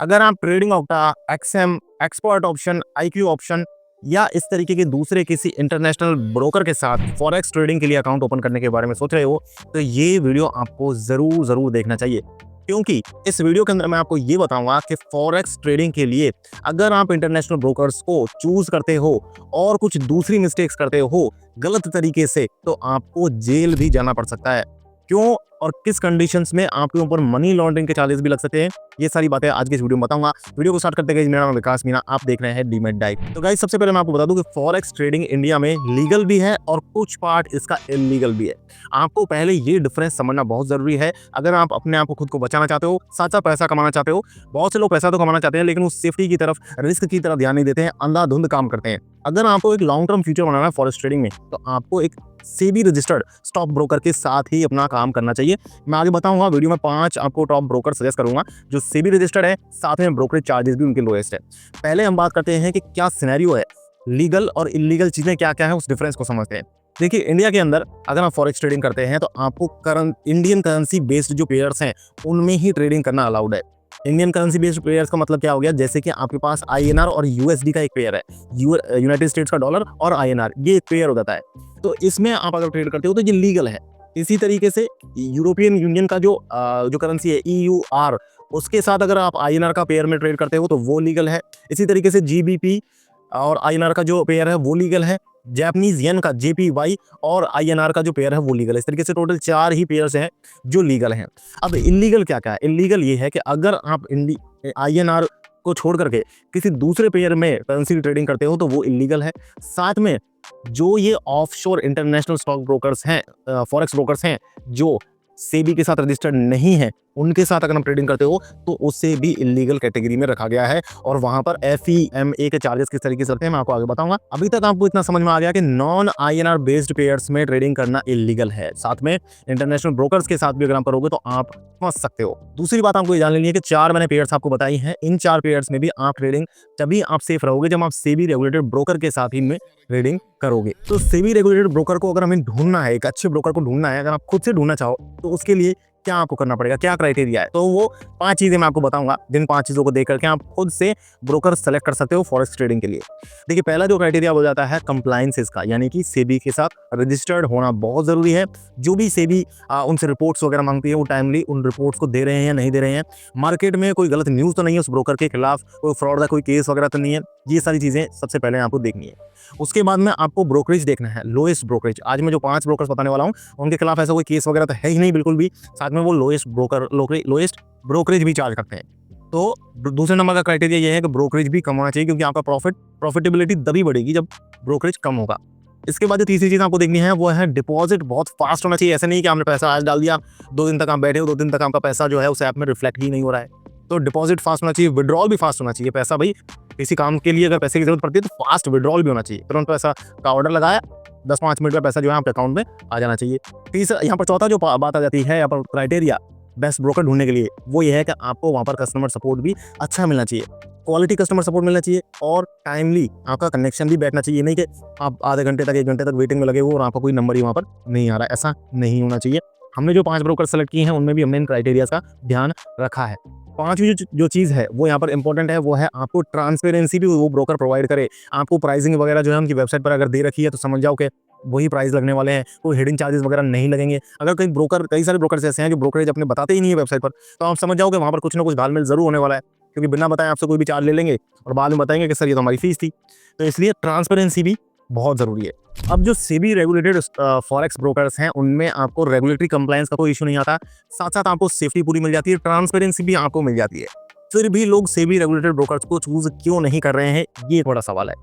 अगर आप trading octa, XM, expert option, IQ option या इस तरीके के दूसरे किसी इंटरनेशनल ब्रोकर के साथ फॉरेक्स ट्रेडिंग के लिए अकाउंट ओपन करने के बारे में सोच रहे हो, तो ये वीडियो आपको ज़रूर देखना चाहिए। क्योंकि इस वीडियो के अंदर मैं आपको ये बताऊंगा कि फॉरेक्स ट्रेडिंग के लिए अगर आप इंटरनेशनल ब्रोकर्स को चूज करते हो और कुछ दूसरी मिस्टेक्स करते हो गलत तरीके से, तो आपको जेल भी जाना पड़ सकता है। क्यों और किस कंडीशंस में आपके ऊपर मनी लॉन्ड्रिंग के चार्जेस भी लग सकते हैं, ये सारी बातें आज के इस वीडियो में बताऊंगा। वीडियो को स्टार्ट करते हैं। मेरा नाम विकास मीना, आप देख रहे हैं डीमैट डाइट। तो गाइस, सबसे पहले मैं आपको बता दूं कि फॉरेक्स ट्रेडिंग इंडिया में लीगल भी है और कुछ पार्ट इसका इलीगल भी है। आपको पहले ये डिफरेंस समझना बहुत जरूरी है अगर आप अपने आप को खुद को बचाना चाहते हो, साथ पैसा कमाना चाहते हो। बहुत से लोग पैसा तो कमाना चाहते हैं लेकिन उस सेफ्टी की तरफ, रिस्क की तरफ ध्यान नहीं देते हैं, अंधाधुंध काम करते हैं। अगर आपको एक लॉन्ग टर्म फ्यूचर बनाना है फॉरेक्स ट्रेडिंग में, तो आपको एक सेबी रजिस्टर्ड स्टॉक ब्रोकर के साथ ही अपना काम करना चाहिए। मैं आगे बताऊंगा, वीडियो में 5 आपको टॉप ब्रोकर सजेस्ट करूंगा जो सेबी रजिस्टर्ड है, साथ में ब्रोकरेज चार्जेस भी उनके लोएस्ट है। पहले हम बात करते हैं कि क्या सिनेरियो है, लीगल और इलीगल चीजें क्या क्या है, उस डिफरेंस को समझते हैं। देखिए, इंडिया के अंदर अगर आप फॉरेक्स ट्रेडिंग करते हैं तो आपको इंडियन करेंसी बेस्ड जो पेयर्स हैं उनमें ही ट्रेडिंग करना अलाउड है। इंडियन करेंसी बेस्ड पेयर्स का मतलब क्या हो गया, जैसे कि आपके पास आईएनआर और यूएसडी का एक पेयर है, यूनाइटेड स्टेट्स का डॉलर और आईएनआर, ये एक पेयर हो जाता है। तो इसमें आप अगर ट्रेड करते हो तो ये लीगल है। इसी तरीके से यूरोपियन यूनियन का जो करेंसी है EUR, उसके साथ अगर आप आईएनआर का पेयर में ट्रेड करते हो तो वो लीगल है। इसी तरीके से GBP और आईएनआर का जो पेयर है वो लीगल है। जापानीज येन का JPY और आईएनआर का जो पेयर है वो लीगल है। इस तरीके से टोटल 4 ही पेयर्स हैं जो लीगल हैं। अब इलीगल क्या क्या है? इलीगल ये है कि अगर आप आईएनआर को छोड़ करके किसी दूसरे पेयर में करेंसी ट्रेडिंग करते हो तो वो इलीगल है। साथ में जो ये ऑफशोर इंटरनेशनल स्टॉक ब्रोकर्स हैं, फॉरेक्स ब्रोकर्स हैं, जो सेबी के साथ रजिस्टर्ड नहीं है, उनके साथ अगर हम ट्रेडिंग करते हो तो उसे भी इलीगल कैटेगरी में रखा गया है। और वहां पर FEMA के चार्जेस किस तरीके से लगते हैं मैं आपको आगे बताऊंगा। अभी तक आपको इतना समझ में आ गया कि नॉन INR बेस्ड पेयर्स में ट्रेडिंग करना इलीगल है। साथ में इंटरनेशनल ब्रोकर्स के साथ भी अगर आप करोगे तो आप फंस सकते हो। दूसरी बात आपको ये जान लेनी है कि 4 मैंने पेयर्स आपको बताई हैं, इन 4 पेयर्स में भी आप ट्रेडिंग तभी आप सेफ रहोगे जब आप सेबी रेगुलेटेड ब्रोकर के साथ ही में ट्रेडिंग करोगे। तो सेबी रेगुलेटेड ब्रोकर को अगर हमें ढूंढना है, एक अच्छे ब्रोकर को ढूंढना है, अगर आप खुद से ढूंढना चाहो तो उसके लिए क्या आपको करना पड़ेगा, क्या क्राइटेरिया है, तो वो 5 चीजें मैं आपको बताऊंगा। जिन 5 चीजों को देख करके आप खुद से ब्रोकर सेलेक्ट कर सकते हो फॉरेक्स ट्रेडिंग के लिए। देखिए, पहला जो क्राइटेरिया हो जाता है कंप्लायंस का, यानी कि सेबी के साथ रजिस्टर्ड होना बहुत जरूरी है। जो भी सेबी उनसे रिपोर्ट्स वगैरह मांगती है वो टाइमली उन रिपोर्ट्स को दे रहे हैं या नहीं दे रहे हैं, मार्केट में कोई गलत न्यूज तो नहीं है उस ब्रोकर के खिलाफ, कोई फ्रॉड का कोई केस वगैरह तो नहीं है। ये सारी चीजें सबसे पहले आपको देखनी है। उसके बाद में आपको ब्रोकरेज देखना है, लोएस्ट ब्रोकरेज। आज मैं जो 5 ब्रोकर्स बताने वाला हूँ उनके खिलाफ ऐसा कोई केस वगैरैह तो है ही नहीं बिल्कुल भी। साथ में वो लोएस्ट ब्रोकरेज भी चार्ज करते हैं। तो दूसरे नंबर का क्राइटेरिया ये है कि ब्रोकरेज भी कम होना चाहिए, क्योंकि आपका प्रॉफिटेबिलिटी तभी बढ़ेगी जब ब्रोकरेज कम होगा। इसके बाद जो तीसरी चीज आपको देखनी है वो है डिपॉजिट बहुत फास्ट होना चाहिए। ऐसा नहीं कि आपने पैसा आज डाल दिया, 2 दिन तक आप बैठे हो, 2 दिन तक आपका पैसा जो है उस ऐप में रिफ्लेक्ट ही नहीं हो रहा है। तो डिपॉजिट फास्ट होना चाहिए, विड्रॉल भी फास्ट होना चाहिए। पैसा भाई किसी काम के लिए अगर पैसे की जरूरत पड़ती है तो फास्ट विड्रॉल भी होना चाहिए। तुरंत पैसा का ऑर्डर लगाया, 10-5 मिनट में पैसा जो है आपके अकाउंट में आ जाना चाहिए। तीसरा, यहाँ पर चौथा जो बात आ जाती है यहाँ पर क्राइटेरिया बेस्ट ब्रोकर ढूंढने के लिए, वो ये है कि आपको वहाँ पर कस्टमर सपोर्ट भी अच्छा मिलना चाहिए, क्वालिटी कस्टमर सपोर्ट मिलना चाहिए और टाइमली आपका कनेक्शन भी बैठना चाहिए। नहीं कि आप आधे घंटे तक 1 घंटे तक वेटिंग में लगे हो और आपका कोई नंबर ही वहाँ पर नहीं आ रहा है, ऐसा नहीं होना चाहिए। हमने जो 5 ब्रोकर सेलेक्ट किए हैं उनमें भी हमने इन क्राइटेरियाज का ध्यान रखा है। 5वीं जो चीज़ है वो यहाँ पर इंपॉर्टेंट है, वो है आपको ट्रांसपेरेंसी भी वो ब्रोकर प्रोवाइड करे। आपको प्राइसिंग वगैरह जो है उनकी वेबसाइट पर अगर दे रखी है तो समझ जाओ कि वही प्राइस लगने वाले हैं, कोई हिडन चार्जेस वगैरह नहीं लगेंगे। अगर कई सारे ब्रोकर्स ऐसे हैं जो ब्रोकरेज अपने बताते ही नहीं है वेबसाइट पर, तो आप समझ जाओ कि वहाँ पर कुछ ना कुछ घालमेल जरूर होने वाला है, क्योंकि बिना बताए आपसे कोई भी चार्ज ले लेंगे और बाद में बताएंगे कि सर ये तो हमारी फीस थी। तो इसलिए ट्रांसपेरेंसी भी बहुत ज़रूरी है। अब जो सेबी रेगुलेटेड फॉरेक्स ब्रोकर्स हैं उनमें आपको रेगुलेटरी कंप्लायंस का कोई इशू नहीं आता, साथ साथ आपको सेफ्टी पूरी मिल जाती है, ट्रांसपेरेंसी भी आपको मिल जाती है। फिर भी लोग सेबी रेगुलेटेड ब्रोकर्स को चूज क्यों नहीं कर रहे हैं, ये एक बड़ा सवाल है।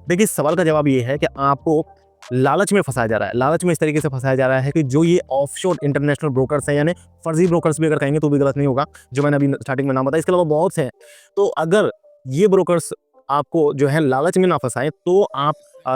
देखिए, इस सवाल का जवाब ये है कि आपको लालच में फंसाया जा रहा है। लालच में इस तरीके से फंसाया जा रहा है कि जो ये ऑफशोर इंटरनेशनल ब्रोकर्स हैं, यानी फर्जी ब्रोकर्स भी अगर कहेंगे तो भी गलत नहीं होगा, जो मैंने अभी स्टार्टिंग में नाम बताया, इसके अलावा बहुत से हैं। तो अगर ये ब्रोकर्स आपको जो है लालच में ना फंसाएं तो आप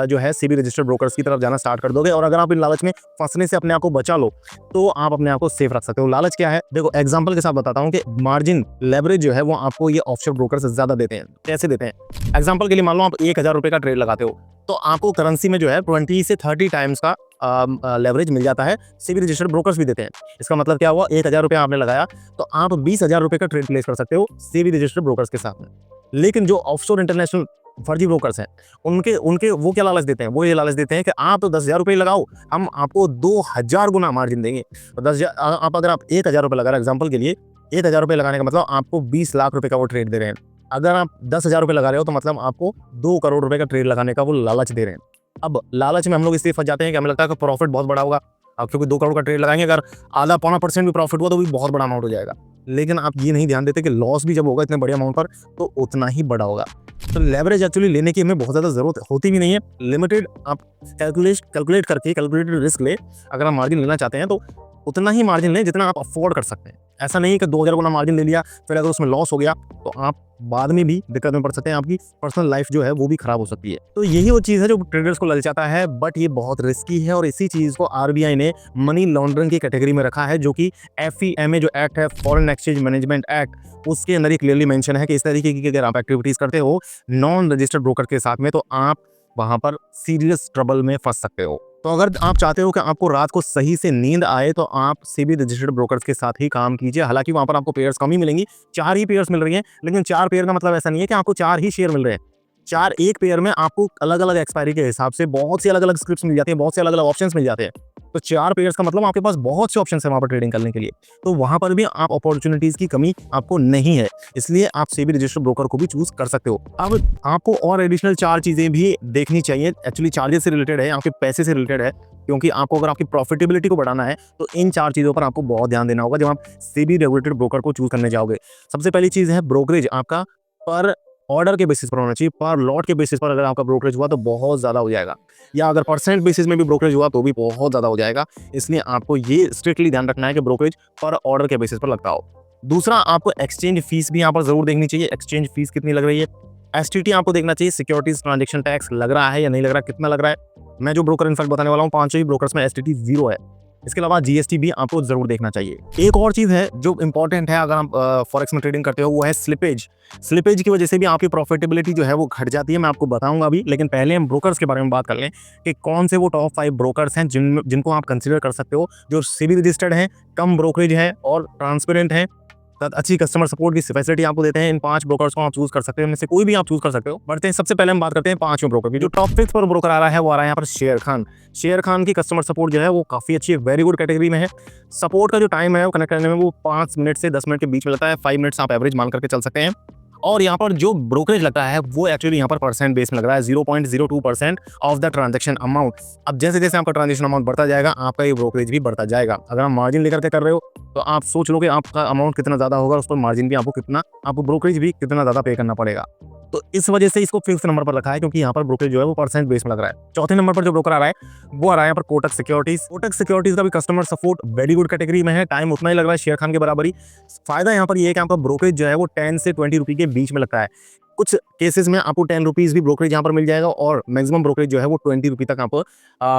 जो है सेबी रजिस्टर्ड ब्रोकर्स की तरफ जाना स्टार्ट कर दोगे। और अगर आप इन लालच में फंसने से अपने आप को बचा लो तो आप अपने आप को सेफ रख सकते हो। लालच क्या है, देखो एग्जांपल के साथ बताता हूं कि मार्जिन लेवरेज जो है वो आपको ये ऑफशोर ब्रोकर से ज्यादा देते हैं। कैसे देते हैं? एग्जांपल के लिए मान लो आप 1000 रुपए का ट्रेड लगाते हो तो आपको करेंसी में जो है 20 से 30 टाइम्स का लेवरेज मिल जाता है, सेबी रजिस्टर्ड ब्रोकर्स भी देते हैं। इसका मतलब क्या हुआ, 1000 रुपये आपने लगाया तो आप 20,000 रुपये का ट्रेड प्लेस कर सकते हो सेबी रजिस्टर्ड ब्रोकर्स के साथ में। लेकिन जो ऑफशोर इंटरनेशनल फर्जी ब्रोकर्स हैं, उनके उनके वो क्या लालच देते हैं, वो ये लालच देते हैं कि आप तो 10,000 रुपये लगाओ, हम आपको 2000 गुना मार्जिन देंगे। तो 10,000 आप अगर आप 1000 रुपये लगा रहे हैं, एग्जाम्पल के लिए 1000 रुपये लगाने का मतलब आपको 20 लाख रुपये का वो ट्रेड दे रहे हैं। अगर आप 10,000 रुपये लगा रहे हो तो मतलब आपको 2 करोड़ रुपये का ट्रेड लगाने का वो लालच दे रहे हैं। अब लालच में हम लोग इसलिए फंस जाते हैं कि हमें लगता है कि प्रॉफिट बहुत बड़ा होगा। अब क्योंकि 2 करोड़ का ट्रेड लगाएंगे, अगर आधा पौना % भी प्रॉफिट हुआ तो भी बहुत बड़ा अमाउंट हो जाएगा। लेकिन आप ये नहीं ध्यान देते कि लॉस भी जब होगा इतने बड़े अमाउंट पर तो उतना ही बड़ा होगा। तो लेवरेज एक्चुअली लेने की हमें बहुत ज़्यादा ज़रूरत होती भी नहीं है। लिमिटेड आप कैलकुलेट करके कैलकुलेटेड रिस्क ले, अगर आप मार्जिन लेना चाहते हैं तो उतना ही मार्जिन लें जितना आप अफोर्ड कर सकते हैं। ऐसा नहीं है कि 2000 गुना मार्जिन ले लिया, फिर अगर उसमें लॉस हो गया तो आप बाद में भी दिक्कत में पड़ सकते हैं, आपकी पर्सनल लाइफ जो है वो भी खराब हो सकती है। तो यही वो चीज़ है जो ट्रेडर्स को ललचाता है, बट ये बहुत रिस्की है और इसी चीज़ को आरबीआई ने मनी लॉन्ड्रिंग की कैटेगरी में रखा है, जो कि FEMA जो एक्ट है, फॉरेन एक्सचेंज मैनेजमेंट एक्ट, उसके अंदर ही क्लियरली मेंशन है कि इस तरीके की अगर आप एक्टिविटीज़ करते हो नॉन रजिस्टर्ड ब्रोकर के साथ में तो आप वहाँ पर सीरियस ट्रबल में फंस सकते हो। तो अगर आप चाहते हो कि आपको रात को सही से नींद आए तो आप सेबी रजिस्टर्ड ब्रोकर्स के साथ ही काम कीजिए। हालांकि वहाँ पर आपको पेयर्स कम ही मिलेंगी, 4 ही पेयर्स मिल रही हैं, लेकिन 4 पेयर का मतलब ऐसा नहीं है कि आपको 4 ही शेयर मिल रहे हैं। 4 एक पेयर में आपको अलग-अलग एक्सपायरी के हिसाब से बहुत सी अलग-अलग स्क्रिप्ट्स मिल जाती हैं, बहुत से अलग-अलग ऑप्शंस मिल जाते हैं। तो 4 पेयर्स का मतलब आपके पास बहुत से ऑप्शंस हैं वहाँ पर ट्रेडिंग करने के लिए। तो वहाँ पर भी आप अपॉर्चुनिटीज़ की कमी आपको नहीं है, इसलिए आप सेबी रजिस्टर्ड ब्रोकर को भी चूज़ कर सकते हो। अब आपको और एडिशनल 4 चीज़ें भी देखनी चाहिए, एक्चुअली चार्जेस से रिलेटेड है, आपके पैसे से रिलेटेड है, क्योंकि आपको अगर आपकी प्रॉफिटेबिलिटी को बढ़ाना है तो इन 4 चीज़ों पर आपको बहुत ध्यान देना होगा जब आप सेबी रेगुलेटेड ब्रोकर को चूज़ करने जाओगे। सबसे पहली चीज़ है ब्रोकरेज आपका पर ऑर्डर के बेसिस पर होना चाहिए। पर लॉट के बेसिस पर अगर आपका ब्रोकरेज हुआ तो बहुत ज़्यादा हो जाएगा, या अगर परसेंट बेसिस में भी ब्रोकरेज हुआ तो भी बहुत ज़्यादा हो जाएगा। इसलिए आपको ये स्ट्रिक्टली ध्यान रखना है कि ब्रोकरेज पर ऑर्डर के बेसिस पर लगता हो। दूसरा, आपको एक्सचेंज फीस भी यहाँ पर जरूर देखनी चाहिए, एक्सचेंज फीस कितनी लग रही है। STT आपको देखना चाहिए, सिक्योरिटीज ट्रांजेक्शन टैक्स लग रहा है या नहीं लग रहा, कितना लग रहा है। मैं जो ब्रोकर इनफैक्ट बताने वाला हूँ, 5 ही ब्रोकर्स में STT 0 है। इसके अलावा GST भी आपको जरूर देखना चाहिए। एक और चीज़ है जो इंपॉर्टेंट है अगर आप फॉरेक्स में ट्रेडिंग करते हो, वो है स्लिपेज। स्लिपेज की वजह से भी आपकी प्रॉफिटेबिलिटी जो है वो घट जाती है, मैं आपको बताऊंगा अभी। लेकिन पहले हम ब्रोकर्स के बारे में बात कर लें कि कौन से वो टॉप 5 ब्रोकर्स हैं जिनको आप कंसिडर कर सकते हो, जो सेबी रजिस्टर्ड हैं, कम ब्रोकरेज है और ट्रांसपेरेंट है, अच्छी कस्टमर सपोर्ट की फैसिलिटी आपको देते हैं। इन 5 ब्रोकर्स को आप चूज कर सकते हो, इनमें से कोई भी आप चूज कर सकते हो। बढ़ते हैं, सबसे पहले हम बात करते हैं 5वें ब्रोकर की। जो टॉप 5 पर ब्रोकर आ रहा है वो आ रहा है यहाँ पर शेयर खान। शेयर खान की कस्टमर सपोर्ट जो है वो काफ़ी अच्छी है, वेरी गुड कैटेगरी में है। सपोर्ट का जो टाइम है वो कनेक्ट करने में वो 5 मिनट से 10 मिनट के बीच में लगता है, 5 मिनट्स आप एवरेज मान करके चल सकते हैं। और यहाँ पर जो ब्रोकरेज लगता है वो एक्चुअली यहाँ पर परसेंट बेस में लग रहा है, 0.02% ऑफ द ट्रांजेक्शन अमाउंट। अब जैसे जैसे आपका ट्रांजेक्शन अमाउंट बढ़ता जाएगा आपका ये ब्रोकरेज भी बढ़ता जाएगा। अगर आप मार्जिन लेकर के कर रहे हो तो आप सोच लो कि आपका अमाउंट कितना ज़्यादा होगा, उस पर मार्जिन भी आपको ब्रोकरेज भी कितना ज़्यादा पे करना पड़ेगा। तो इस वजह से इसको 5th नंबर पर रखा है, क्योंकि यहाँ पर ब्रोकरेज जो है वो परसेंट बेस में लग रहा है। 4थे नंबर पर जो ब्रोकर आ रहा है वो आ रहा है यहाँ पर कोटक सिक्योरिटीज। कोटक सिक्योरिटीज का भी customer support very good category में है, टाइम उतना ही लग रहा है शेयर खान के बराबर ही। फायदा यहाँ पर ये है कि आपका ब्रोकरेज जो है वो 10 से 20 रुपये के बीच में लगता है। कुछ केसेस में आपको 10 रुपीज़ भी ब्रोकरेज यहाँ पर मिल जाएगा और मैक्सिमम ब्रोकरेज जो है वो 20 रुपये तक आपको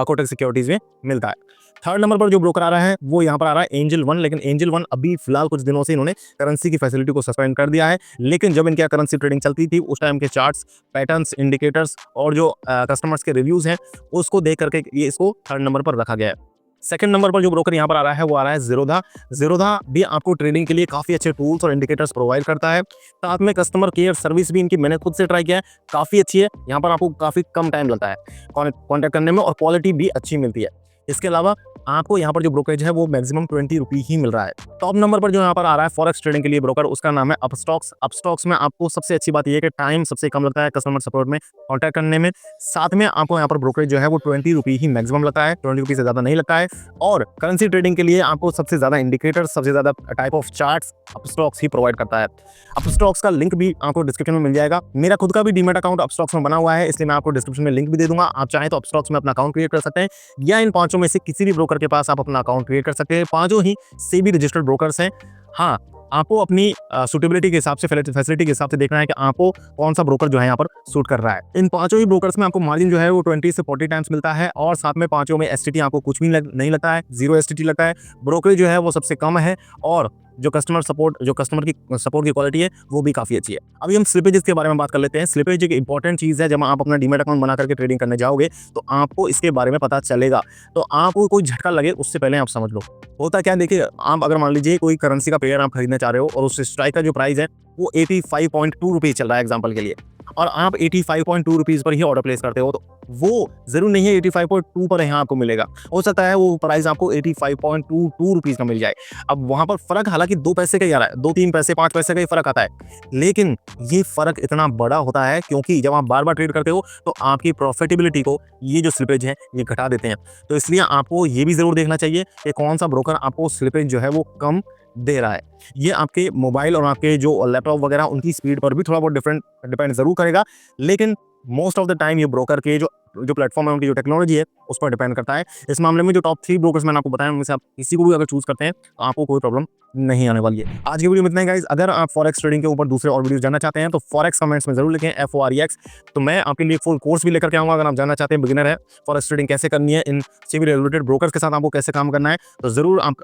कोटक सिक्योरिटीज में मिलता है। 3rd नंबर पर जो ब्रोकर आ रहा है वो यहाँ पर आ रहा है एंजल वन। लेकिन एंजल वन अभी फिलहाल कुछ दिनों से इन्होंने करेंसी की फैसिलिटी को सस्पेंड कर दिया है। लेकिन जब इनकी करेंसी ट्रेडिंग चलती थी उस टाइम के चार्ट्स, पैटर्न्स, इंडिकेटर्स और जो कस्टमर्स के रिव्यूज हैं उसको देख करके ये इसको 3rd नंबर पर रखा गया है। 2nd नंबर पर जो ब्रोकर यहाँ पर आ रहा है वो आ रहा है ज़ीरोधा। ज़ीरोधा भी आपको ट्रेडिंग के लिए काफ़ी अच्छे टूल्स और इंडिकेटर्स प्रोवाइड करता है। साथ में कस्टमर केयर सर्विस भी इनकी मैंने खुद से ट्राई किया है, काफ़ी अच्छी है। यहाँ पर आपको काफ़ी कम टाइम लगता है कॉन्टैक्ट करने में और क्वालिटी भी अच्छी मिलती है। इसके अलावा आपको यहाँ पर जो ब्रोकरेज है वो मैक्सिमम 20 रुपये ही मिल रहा है। टॉप नंबर पर जो यहाँ पर आ रहा है फॉरेक्स ट्रेडिंग के लिए ब्रोकर, उसका नाम है अपस्टॉक्स। अपस्टॉक्स में आपको सबसे अच्छी बात यह है कि टाइम सबसे कम लगता है कस्टमर सपोर्ट में कॉन्टैक्ट करने में। साथ में आपको यहाँ पर ब्रोकरेज जो है वो 20 रुपये ही मैक्सिमम लगता है, 20 रुपये से ज़्यादा नहीं लगता है। और करेंसी ट्रेडिंग के लिए आपको सबसे ज़्यादा इंडिकेटर, सबसे ज़्यादा type of charts Upstox he provide करता है। अपस्टॉक्स का लिंक भी आपको डिस्क्रिप्शन में मिल जाएगा। मेरा खुद का भी डीमैट अकाउंट अपस्टॉक्स में बना हुआ है, इसलिए मैं आपको डिस्क्रिप्शन में लिंक भी दे दूंगा। आप चाहें तो अपस्टॉक्स में अपना अकाउंट क्रिएट कर सकते हैं या इन 5 में से किसी भी ब्रोकर के पास आप अपना अकाउंट क्रिएट कर सकते हैं। 5 ही सेबी रजिस्टर्ड ब्रोकर्स हैं। हाँ, आपको अपनी सूटेबिलिटी के हिसाब से, फैसिलिटी के हिसाब से देखना है कि आपको कौन सा ब्रोकर जो है यहाँ पर सूट कर रहा है। इन 5 ही ब्रोकर्स में आपको मार्जिन जो है वो 20 से 40 टाइम्स मिलता है और साथ में 5 में STT आपको कुछ भी नहीं लगता है, 0 STT लगता है। ब्रोकरेज जो है वो सबसे कम है और जो कस्टमर की सपोर्ट की क्वालिटी है वो भी काफ़ी अच्छी है। अभी हम स्लिपेजेस के बारे में बात कर लेते हैं। स्लिपेज एक इंपॉर्टेंट चीज़ है। जब आप अपना डीमैट अकाउंट बना करके ट्रेडिंग करने जाओगे तो आपको इसके बारे में पता चलेगा। तो आपको कोई झटका लगे उससे पहले आप समझ लो। होता क्या है, देखिए, आप अगर मान लीजिए कोई करेंसी का पेयर आप खरीदना चाह रहे हो और उस स्ट्राइक का जो प्राइस है वो 85.2 रुपीज़ चल रहा है एग्जाम्पल के लिए, और आप 85.2 रुपीज़ पर ही ऑर्डर प्लेस करते हो, तो वो ज़रूर नहीं है 85.2 पर यहाँ आपको मिलेगा। हो सकता है वो प्राइस आपको 85.22 रुपीज़ का मिल जाए। अब वहाँ पर फ़र्क हालाँकि 2 पैसे का ही आ रहा है, 2-3 पैसे, 5 पैसे का ही फ़र्क आता है। लेकिन ये फ़र्क इतना बड़ा होता है क्योंकि जब आप बार-बार ट्रेड करते हो तो आपकी प्रॉफ़िटेबिलिटी को ये जो स्लिपेज है ये घटा देते हैं। तो इसलिए आपको ये भी ज़रूर देखना चाहिए कि कौन-सा ब्रोकर आपको स्लिपेज जो है वो कम दे रहा है। ये आपके मोबाइल और आपके जो लैपटॉप वगैरह उनकी स्पीड पर भी थोड़ा बहुत डिपेंड ज़रूर करेगा, लेकिन मोस्ट ऑफ द टाइम ये ब्रोकर के जो प्लेटफॉर्म है, उनकी जो टेक्नोलॉजी है उस पर डिपेंड करता है। इस मामले में जो टॉप 3 ब्रोकर्स मैंने आपको बताया उनमें से आप किसी को भी अगर चूज़ करते हैं तो आपको कोई प्रॉब्लम नहीं आने वाली है। आज की वीडियो में इतना ही गाइस। अगर आप फॉरेक्स ट्रेडिंग के ऊपर दूसरे और वीडियोस जानना चाहते हैं तो फॉरेक्स कमेंट्स में जरूर लिखें, FOREX। तो मैं आपके लिए फुल कोर्स भी लेकर के आऊँगा। अगर आप जानना चाहते हैं, बिगिनर है, फॉरेक्स ट्रेडिंग कैसे करनी है, इन सेबी रेगुलेटेड ब्रोकर्स के साथ आपको कैसे काम करना है, तो जरूर आप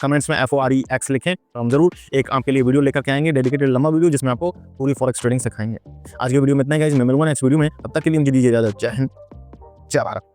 कमेंट्स में FOREX लिखें, तो हम जरूर एक आपके लिए वीडियो लेकर के आएंगे, डेडिकेटेड लंबा वीडियो जिसमें आपको पूरी फॉरेक्स ट्रेडिंग सिखाएंगे। आज की वीडियो में इतना ही गाइस। मैं मिलूंगा नेक्स्ट वीडियो में, तब तक के लिए मुझे दीजिए इजाजत। जय हिंद, जय भारत।